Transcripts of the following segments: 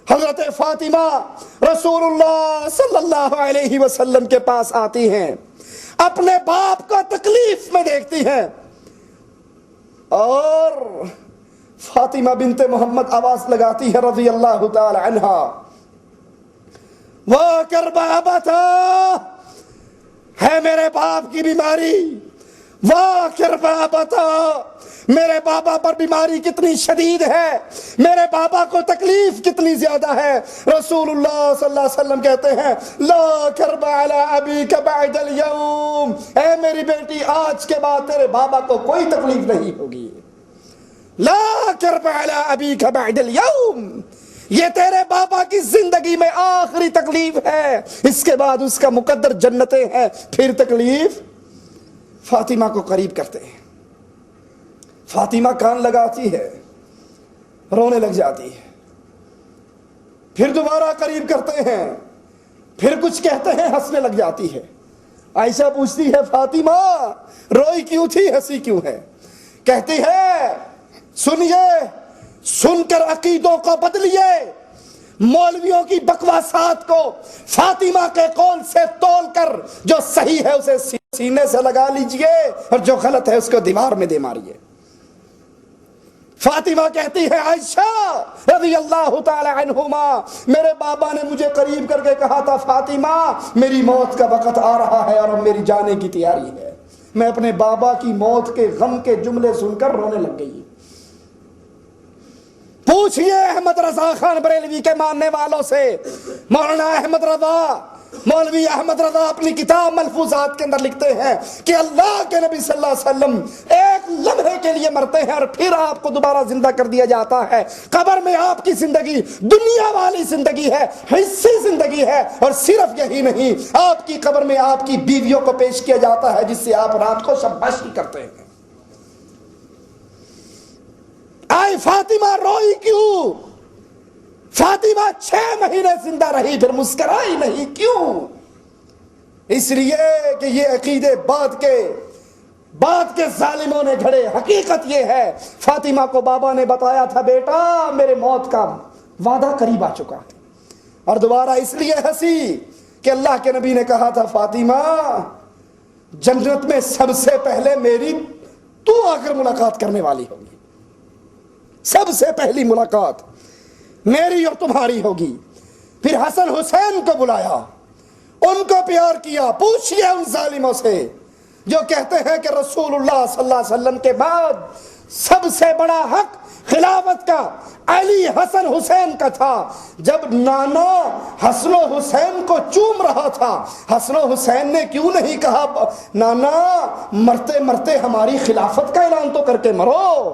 حضرت فاطمہ رسول اللہ صلی اللہ علیہ وسلم کے پاس آتی ہیں، اپنے باپ کو تکلیف میں دیکھتی ہیں، اور فاطمہ بنت محمد آواز لگاتی ہے رضی اللہ تعالی عنہا، وہ کربا بتا ہے میرے باپ کی بیماری، وہ کربا بتا میرے بابا پر بیماری کتنی شدید ہے، میرے بابا کو تکلیف کتنی زیادہ ہے۔ رسول اللہ صلی اللہ علیہ وسلم کہتے ہیں لا کرب علی ابیک بعد اليوم، اے میری بیٹی آج کے بعد تیرے بابا کو کوئی تکلیف نہیں ہوگی۔ لا کرب علی ابیک بعد اليوم، یہ تیرے بابا کی زندگی میں آخری تکلیف ہے، اس کے بعد اس کا مقدر جنتیں ہیں، پھر تکلیف۔ فاطمہ کو قریب کرتے ہیں، فاطمہ کان لگاتی ہے، رونے لگ جاتی ہے، پھر دوبارہ قریب کرتے ہیں، پھر کچھ کہتے ہیں، ہنسنے لگ جاتی ہے۔ عائشہ پوچھتی ہے فاطمہ روئی کیوں تھی، ہنسی کیوں ہے؟ کہتی ہے سنیے، سن کر عقیدوں کو بدلیے، مولویوں کی بکواسات کو فاطمہ کے قول سے تول کر جو صحیح ہے اسے سینے سے لگا لیجئے اور جو غلط ہے اس کو دیوار میں دے ماریے۔ فاطمہ کہتی ہے عائشہ رضی اللہ تعالی عنہما، میرے بابا نے مجھے قریب کر کے کہا تھا فاطمہ میری موت کا وقت آ رہا ہے اور اب میری جانے کی تیاری ہے۔ میں اپنے بابا کی موت کے غم کے جملے سن کر رونے لگ گئی۔ پوچھئے احمد رضا خان بریلوی کے ماننے والوں سے، مولانا احمد رضا، مولوی احمد رضا اپنی کتاب ملفوظات کے اندر لکھتے ہیں کہ اللہ کے نبی صلی اللہ علیہ وسلم ایک لمحے کے لیے مرتے ہیں اور پھر آپ کو دوبارہ زندہ کر دیا جاتا ہے۔ قبر میں آپ کی زندگی دنیا والی زندگی ہے، حصی زندگی ہے، اور صرف یہی نہیں، آپ کی قبر میں آپ کی بیویوں کو پیش کیا جاتا ہے جس سے آپ رات کو شاباشی کرتے ہیں۔ آئی فاطمہ روئی کیوں؟ فاطمہ 6 مہینے زندہ رہی پھر مسکرائی نہیں، کیوں؟ اس لیے کہ یہ عقیدے بعد کے ظالموں نے گھڑے۔ حقیقت یہ ہے فاطمہ کو بابا نے بتایا تھا بیٹا میرے موت کا وعدہ قریب آ چکا ہے، اور دوبارہ اس لیے ہنسی کہ اللہ کے نبی نے کہا تھا فاطمہ جنت میں سب سے پہلے میری تو آ کر ملاقات کرنے والی ہوگی، سب سے پہلی ملاقات میری اور تمہاری ہوگی۔ پھر حسن حسین کو بلایا، ان کو پیار کیا۔ پوچھئے ان ظالموں سے جو کہتے ہیں کہ رسول اللہ صلی اللہ علیہ وسلم کے بعد سب سے بڑا حق خلافت کا علی حسن حسین کا تھا، جب نانا حسن و حسین کو چوم رہا تھا حسن و حسین نے کیوں نہیں کہا نانا مرتے مرتے ہماری خلافت کا اعلان تو کر کے مرو،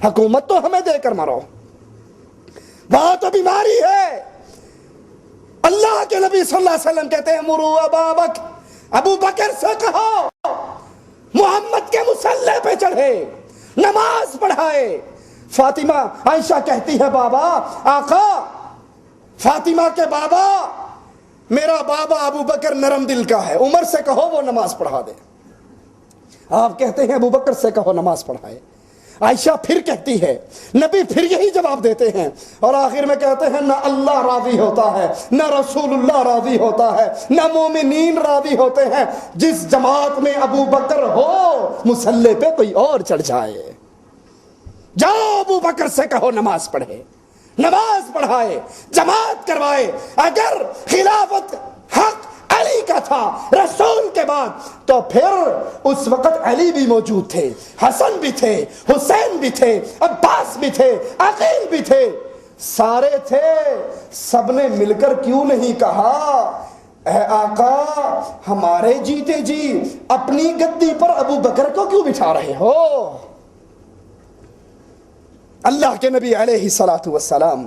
حکومت تو ہمیں دے کر مرو، وہاں تو بیماری ہے۔ اللہ کے نبی صلی اللہ علیہ وسلم کہتے ہیں مرو ابو بکر سے کہو محمد کے مصلی پہ چڑھے، نماز پڑھائے۔ فاطمہ عائشہ کہتی ہے بابا آقا، فاطمہ کے بابا، میرا بابا ابو بکر نرم دل کا ہے، عمر سے کہو وہ نماز پڑھا دے۔ آپ کہتے ہیں ابو بکر سے کہو نماز پڑھائے۔ عائشہ پھر کہتی ہے، نبی پھر یہی جواب دیتے ہیں، اور آخر میں کہتے ہیں نہ اللہ راضی ہوتا ہے، نہ رسول اللہ راضی ہوتا ہے، نہ مومنین راضی ہوتے ہیں جس جماعت میں ابو بکر ہو مصلی پہ کوئی اور چڑھ جائے۔ جاؤ ابو بکر سے کہو نماز پڑھے، نماز پڑھائے، جماعت کروائے۔ اگر خلافت حق علی کا تھا رسول کے بعد تو پھر اس وقت علی بھی موجود تھے، حسن بھی تھے، حسین بھی تھے، عباس بھی تھے، عقیل بھی تھے، سارے تھے۔ سب نے مل کر کیوں نہیں کہا اے آقا ہمارے جیتے جی اپنی گدی پر ابو بکر کو کیوں بٹھا رہے ہو؟ اللہ کے نبی علیہ الصلوۃ والسلام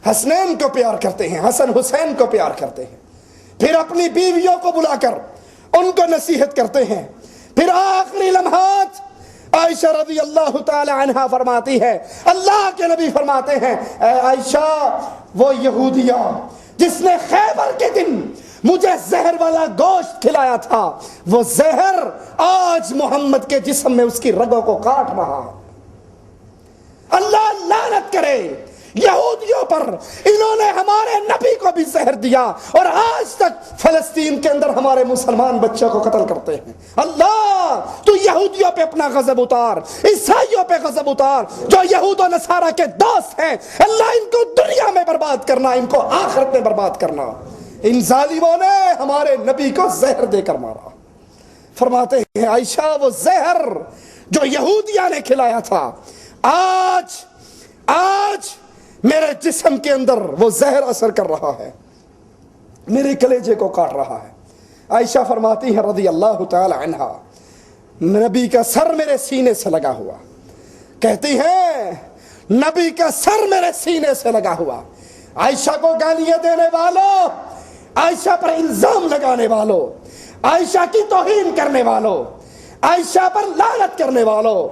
حسنین کو پیار کرتے ہیں، حسن حسین کو پیار کرتے ہیں، پھر اپنی بیویوں کو بلا کر ان کو نصیحت کرتے ہیں۔ پھر آخری لمحات عائشہ رضی اللہ تعالی عنہا فرماتی ہے، اللہ کے نبی فرماتے ہیں اے عائشہ وہ یہودیہ جس نے خیبر کے دن مجھے زہر والا گوشت کھلایا تھا، وہ زہر آج محمد کے جسم میں اس کی رگوں کو کاٹ رہا ہے۔ اللہ لعنت کرے یہودیوں پر انہوں نے ہمارے نبی کو بھی زہر دیا، اور آج تک فلسطین کے اندر ہمارے مسلمان بچوں کو قتل کرتے ہیں۔ اللہ تو یہودیوں پہ اپنا غضب اتار، عیسائیوں پہ غضب اتار جو یہود و نصارہ کے دوست ہیں۔ اللہ ان کو دنیا میں برباد کرنا، ان کو آخرت میں برباد کرنا۔ ان ظالموں نے ہمارے نبی کو زہر دے کر مارا۔ فرماتے ہیں عائشہ وہ زہر جو یہودیہ نے کھلایا تھا، آج میرے جسم کے اندر وہ زہر اثر کر رہا ہے، میرے کلیجے کو کاٹ رہا ہے۔ عائشہ فرماتی ہے رضی اللہ تعالی عنہا، نبی کا سر میرے سینے سے لگا ہوا، کہتی ہیں نبی کا سر میرے سینے سے لگا ہوا۔ عائشہ کو گالیاں دینے والوں، عائشہ پر الزام لگانے والوں، عائشہ کی توہین کرنے والوں، عائشہ پر لعنت کرنے والوں،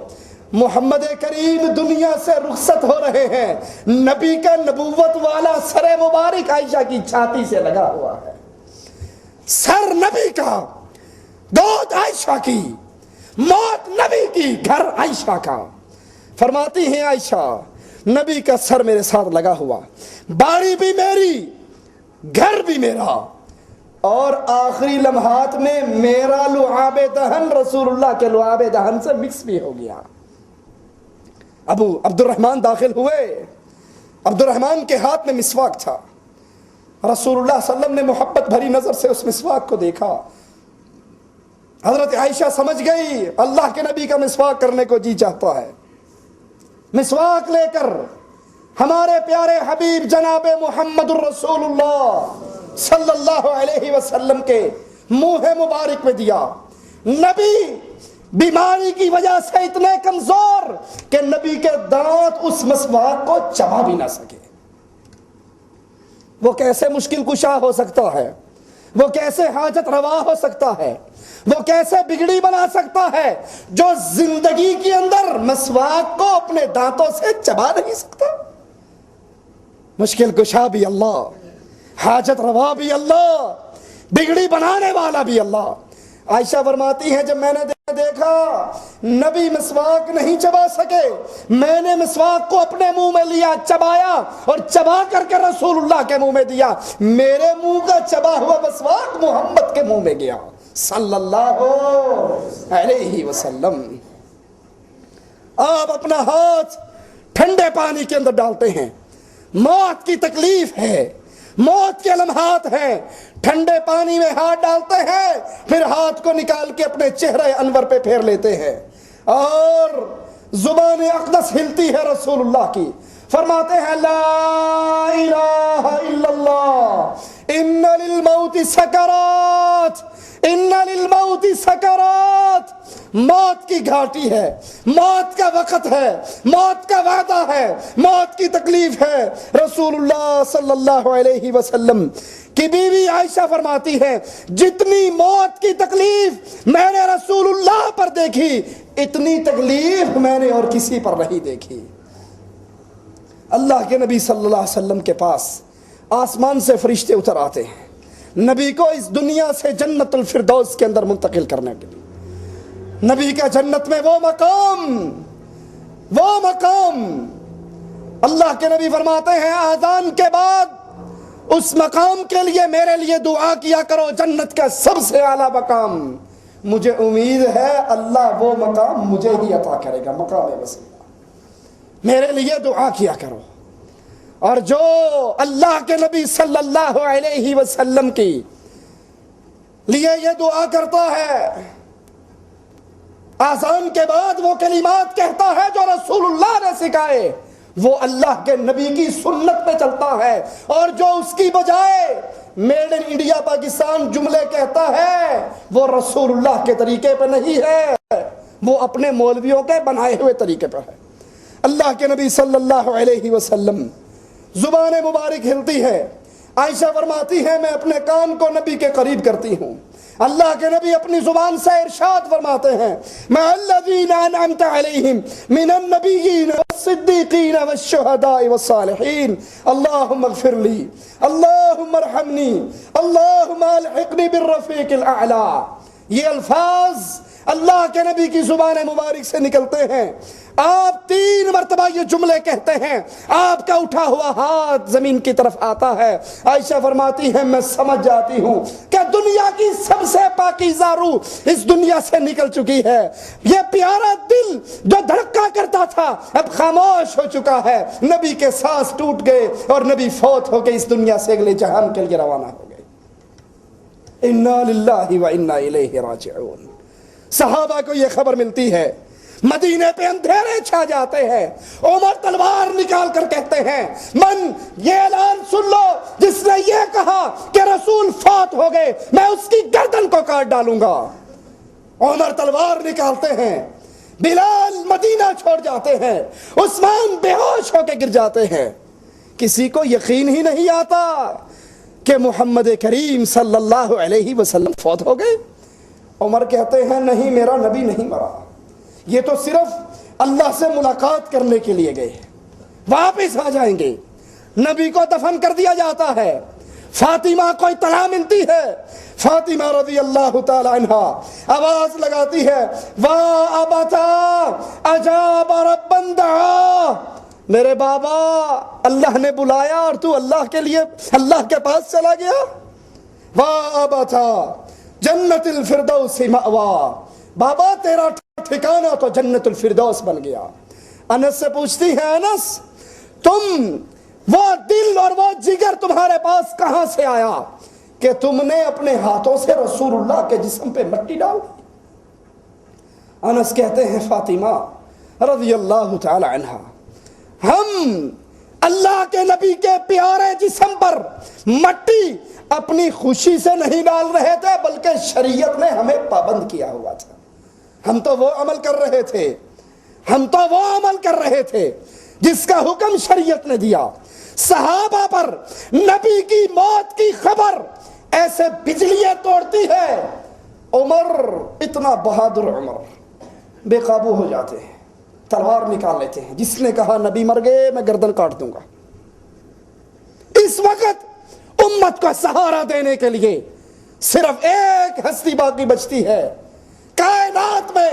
محمد کریم دنیا سے رخصت ہو رہے ہیں، نبی کا نبوت والا سر مبارک عائشہ کی چھاتی سے لگا ہوا ہے۔ سر نبی کا، گود عائشہ کی، موت نبی کی، گھر عائشہ کا۔ فرماتی ہیں عائشہ نبی کا سر میرے ساتھ لگا ہوا، باڑی بھی میری، گھر بھی میرا، اور آخری لمحات میں میرا لعاب دہن رسول اللہ کے لعاب دہن سے مکس بھی ہو گیا۔ ابو عبد الرحمن داخل ہوئے، عبد الرحمن کے ہاتھ میں مسواک تھا، رسول اللہ صلی اللہ علیہ وسلم نے محبت بھری نظر سے اس مسواک کو دیکھا۔ حضرت عائشہ سمجھ گئی اللہ کے نبی کا مسواک کرنے کو جی چاہتا ہے۔ مسواک لے کر ہمارے پیارے حبیب جناب محمد الرسول اللہ صلی اللہ علیہ وسلم کے منہ مبارک میں دیا۔ نبی بیماری کی وجہ سے اتنے کمزور کہ نبی کے دانت اس مسواک کو چبا بھی نہ سکے۔ وہ کیسے مشکل کشا ہو سکتا ہے، وہ کیسے حاجت روا ہو سکتا ہے، وہ کیسے بگڑی بنا سکتا ہے جو زندگی کے اندر مسواک کو اپنے دانتوں سے چبا نہیں سکتا۔ مشکل کشا بھی اللہ، حاجت روا بھی اللہ، بگڑی بنانے والا بھی اللہ۔ عائشہ فرماتی ہے جب میں نے دیکھا نبی مسواک نہیں چبا سکے، میں نے مسواک کو اپنے منہ میں لیا، چبایا، اور چبا کر کے رسول اللہ کے منہ میں دیا۔ میرے منہ کا چبا ہوا مسواک محمد کے منہ میں گیا صلی اللہ علیہ وسلم۔ آپ اپنا ہاتھ ٹھنڈے پانی کے اندر ڈالتے ہیں، موت کی تکلیف ہے، موت کے لمحات ہیں، ٹھنڈے پانی میں ہاتھ ڈالتے ہیں، پھر ہاتھ کو نکال کے اپنے چہرے انور پہ پھیر لیتے ہیں، اور زبان اقدس ہلتی ہے رسول اللہ کی۔ فرماتے ہیں لا الہ الا اللہ ان للموت سکرات، ان للموت سکرات۔ موت کی گھاٹی ہے، موت کا وقت ہے، موت کا وعدہ ہے، موت کی تکلیف ہے۔ رسول اللہ صلی اللہ علیہ وسلم کی بیوی عائشہ فرماتی ہے جتنی موت کی تکلیف میں نے رسول اللہ پر دیکھی، اتنی تکلیف میں نے اور کسی پر نہیں دیکھی۔ اللہ کے نبی صلی اللہ علیہ وسلم کے پاس آسمان سے فرشتے اتر آتے ہیں نبی کو اس دنیا سے جنت الفردوس کے اندر منتقل کرنے کے لیے۔ نبی کا جنت میں وہ مقام اللہ کے نبی فرماتے ہیں آذان کے بعد اس مقام کے لیے میرے لیے دعا کیا کرو، جنت کا سب سے اعلیٰ مقام۔ مجھے امید ہے اللہ وہ مقام مجھے ہی عطا کرے گا، مقام وسیلہ۔ میرے لیے دعا کیا کرو۔ اور جو اللہ کے نبی صلی اللہ علیہ وسلم کی لیے یہ دعا کرتا ہے، آذان کے بعد وہ کلمات کہتا ہے جو رسول اللہ نے سکھائے، وہ اللہ کے نبی کی سنت پہ چلتا ہے، اور جو اس کی بجائے میڈ ان انڈیا پاکستان جملے کہتا ہے وہ رسول اللہ کے طریقے پہ نہیں ہے، وہ اپنے مولویوں کے بنائے ہوئے طریقے پر ہے۔ اللہ کے نبی صلی اللہ علیہ وسلم زبان مبارک ہلتی ہے، عائشہ فرماتی ہے میں اپنے کان کو نبی کے قریب کرتی ہوں۔ اللہ کے نبی اپنی زبان سے ارشاد فرماتے ہیں مع الذین انعمت علیہم من النبیین والصدیقین والشہداء والصالحین اللہم اغفر لی اللہم ارحمنی اللہم الحقنی بالرفیق الاعلی۔ یہ الفاظ اللہ کے نبی کی زبان مبارک سے نکلتے ہیں، آپ 3 مرتبہ یہ جملے کہتے ہیں، آپ کا اٹھا ہوا ہاتھ زمین کی طرف آتا ہے۔ عائشہ فرماتی ہے میں سمجھ جاتی ہوں کہ دنیا کی سب سے پاکیزہ روح اس دنیا سے نکل چکی ہے، یہ پیارا دل جو دھڑکا کرتا تھا اب خاموش ہو چکا ہے۔ نبی کے سانس ٹوٹ گئے اور نبی فوت ہو کے اس دنیا سے اگلے جہان کے لیے روانہ ہو گئے۔ انا للہ و انا الیہ راجعون۔ صحابہ کو یہ خبر ملتی ہے، مدینے پہ اندھیرے چھا جاتے ہیں، عمر تلوار نکال کر کہتے ہیں من یہ اعلان سن لو جس نے یہ کہا کہ رسول فوت ہو گئے میں اس کی گردن کو کاٹ ڈالوں گا۔ عمر تلوار نکالتے ہیں، بلال مدینہ چھوڑ جاتے ہیں، عثمان بے ہوش ہو کے گر جاتے ہیں۔ کسی کو یقین ہی نہیں آتا کہ محمد کریم صلی اللہ علیہ وسلم فوت ہو گئے۔ عمر کہتے ہیں نہیں، میرا نبی نہیں مرا، یہ تو صرف اللہ سے ملاقات کرنے کے لیے گئے، واپس آ جائیں گے۔ نبی کو دفن کر دیا جاتا ہے، فاطمہ کو اطلاع ملتی ہے، فاطمہ رضی اللہ تعالی عنہ آواز لگاتی ہے واہ ابتا اجاب ربا دعا، میرے بابا اللہ نے بلایا اور تو اللہ کے لیے اللہ کے پاس چلا گیا۔ واہ ابتا جنت الفردوس مأوا، بابا تیرا ٹھکانہ تو جنت الفردوس بن گیا۔ انس سے پوچھتی ہے انس تم وہ دل اور وہ جگر تمہارے پاس کہاں سے آیا کہ تم نے اپنے ہاتھوں سے رسول اللہ کے جسم پہ مٹی ڈال دی؟ انس کہتے ہیں فاطمہ رضی اللہ تعالی عنہ ہم اللہ کے نبی کے پیارے جسم پر مٹی اپنی خوشی سے نہیں ڈال رہے تھے بلکہ شریعت نے ہمیں پابند کیا ہوا تھا۔ ہم تو وہ عمل کر رہے تھے جس کا حکم شریعت نے دیا۔ صحابہ پر نبی کی موت کی خبر ایسے بجلیاں توڑتی ہے، عمر اتنا بہادر عمر بے قابو ہو جاتے ہیں، تلوار نکال لیتے ہیں، جس نے کہا نبی مر گئے میں گردن کاٹ دوں گا۔ اس وقت امت کو سہارا دینے کے لیے صرف ایک ہستی باقی بچتی ہے کائنات میں،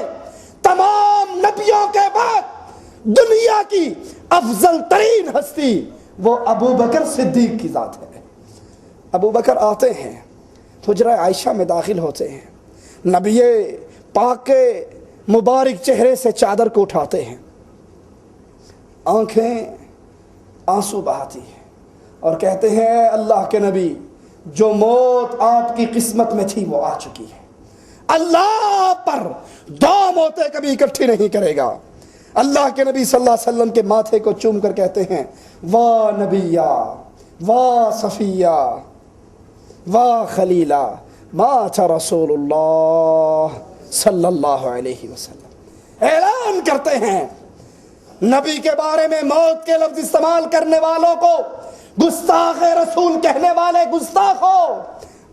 تمام نبیوں کے بعد دنیا کی افضل ترین ہستی وہ ابو بکر صدیق کی ذات ہے۔ ابو بکر آتے ہیں، حجرہ عائشہ میں داخل ہوتے ہیں، نبی پاک کے مبارک چہرے سے چادر کو اٹھاتے ہیں، آنکھیں آنسو بہاتی ہیں اور کہتے ہیں اللہ کے نبی جو موت آپ کی قسمت میں تھی وہ آ چکی ہے، اللہ آپ پر 2 موتیں کبھی اکٹھی نہیں کرے گا۔ اللہ کے نبی صلی اللہ علیہ وسلم کے ماتھے کو چوم کر کہتے ہیں واہ نبیہ واہ صفیہ واہ خلیلہ مات رسول اللہ صلی اللہ علیہ وسلم۔ اعلان کرتے ہیں نبی کے بارے میں موت کے لفظ استعمال کرنے والوں کو گستاخ رسول کہنے والے گستاخو،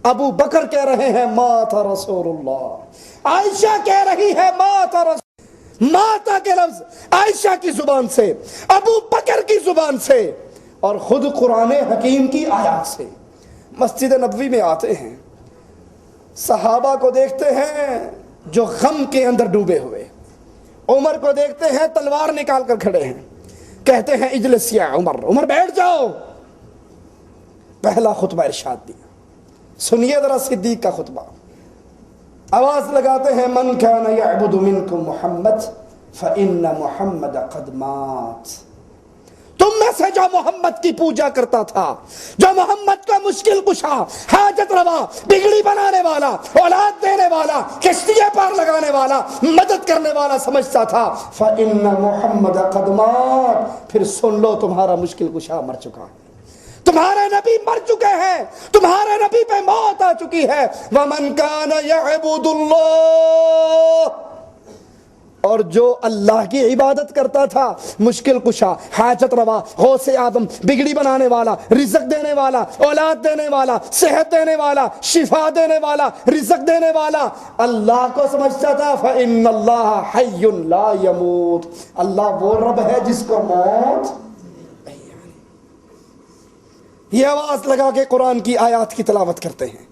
ابو بکر کہہ رہے ہیں مات رسول اللہ، عائشہ کہہ رہی ہے مات رسول، ماتا کے لفظ عائشہ کی زبان سے، ابو بکر کی زبان سے اور خود قرآن حکیم کی آیات سے۔ مسجد نبوی میں آتے ہیں، صحابہ کو دیکھتے ہیں جو غم کے اندر ڈوبے ہوئے، عمر کو دیکھتے ہیں تلوار نکال کر کھڑے ہیں، کہتے ہیں اجلس یا عمر، عمر بیٹھ جاؤ۔ پہلا خطبہ ارشاد دیا، سنیے ذرا صدیق کا خطبہ، آواز لگاتے ہیں من کان یعبد منکم محمد فإن محمد قد مات، تم میں سے جو محمد کی پوجا کرتا تھا، جو محمد کا مشکل کشا، حاجت روا، بگڑی بنانے والا، اولاد دینے والا، کشتیاں پار لگانے والا، مدد کرنے والا سمجھتا تھا، فإن محمد قد مات، پھر سن لو تمہارا مشکل کشا مر چکا ہے، تمہارے نبی مر چکے ہیں، تمہارے نبی پہ موت آ چکی ہے۔ وَمَنْ كَانَ يَعْبُدُ اللَّهِ، اور جو اللہ کی عبادت کرتا تھا، مشکل کشا، حاجت روا، غوث اعظم، بگڑی بنانے والا، رزق دینے والا، اولاد دینے والا، صحت دینے والا، شفا دینے والا، رزق دینے والا، اللہ کو سمجھتا تھا فإن اللہ حی لا یموت، اللہ وہ رب ہے جس کو موت۔ یہ آواز لگا کے قرآن کی آیات کی تلاوت کرتے ہیں۔